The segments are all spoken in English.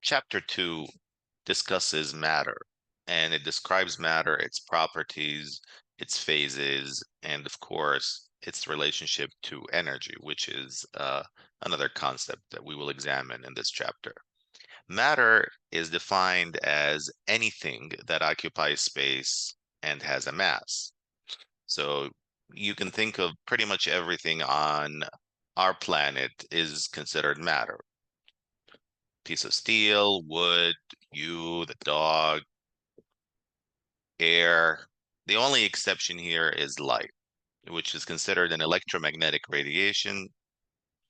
Chapter 2 discusses matter, and it describes matter, its properties, its phases, and of course, its relationship to energy, which is another concept that we will examine in this chapter. Matter is defined as anything that occupies space and has a mass. So you can think of pretty much everything on our planet is considered matter. Piece of steel, wood, you, the dog, air. The only exception here is light, which is considered an electromagnetic radiation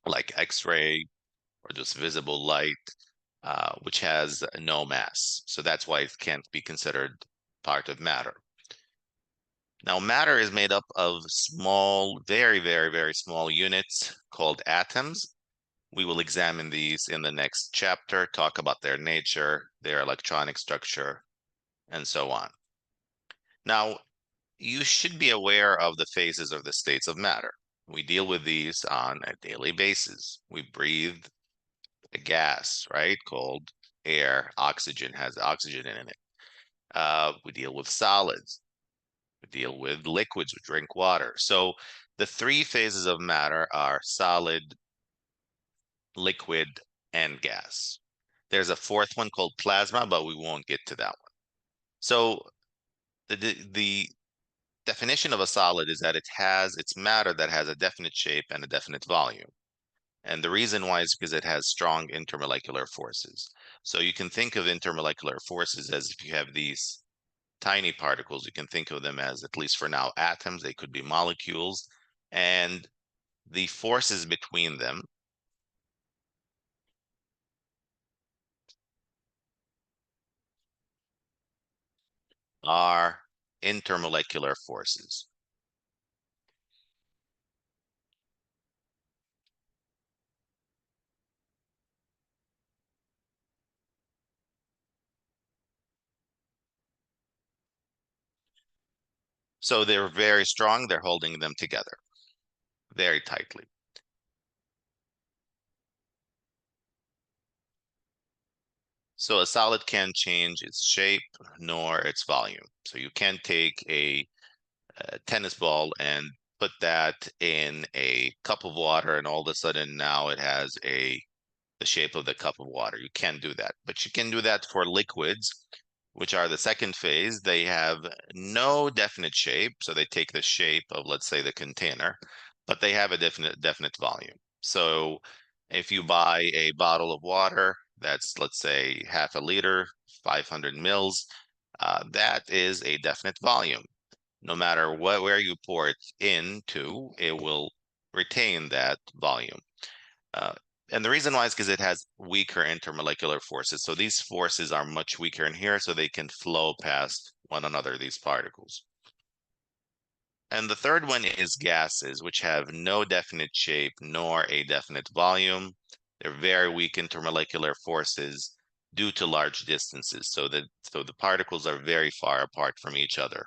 like X-ray or just visible light, which has no mass. So that's why it can't be considered part of matter. Now, matter is made up of small, very, very, very small units called atoms. We will examine these in the next chapter, talk about their nature, their electronic structure, and so on. Now, you should be aware of the phases of the states of matter. We deal with these on a daily basis. We breathe a gas, right, called air. Oxygen has oxygen in it. We deal with solids. We deal with liquids. We drink water. So the three phases of matter are solid, liquid, and gas. There's a fourth one called plasma, but we won't get to that one. So the definition of a solid is that it's matter that has a definite shape and a definite volume. And the reason why is because it has strong intermolecular forces. So you can think of intermolecular forces as if you have these tiny particles, you can think of them as, at least for now, atoms. They could be molecules. And the forces between them are intermolecular forces. So they're very strong. They're holding them together very tightly. So a solid can't change its shape nor its volume. So you can't take a tennis ball and put that in a cup of water and all of a sudden now it has the shape of the cup of water. You can't do that. But you can do that for liquids, which are the second phase. They have no definite shape, so they take the shape of, let's say, the container, but they have a definite volume. So if you buy a bottle of water that's, let's say, half a liter, 500 mils, that is a definite volume. No matter where you pour it into, it will retain that volume. Uh, and the reason why is because it has weaker intermolecular forces. So these forces are much weaker in here, so they can flow past one another, these particles. And the third one is gases, which have no definite shape nor a definite volume. They're very weak intermolecular forces due to large distances. So the particles are very far apart from each other.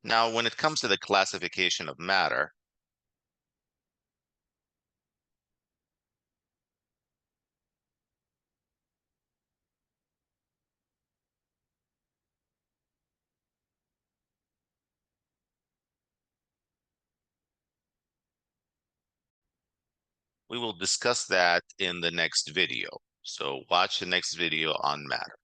Now, when it comes to the classification of matter, we will discuss that in the next video. So watch the next video on matter.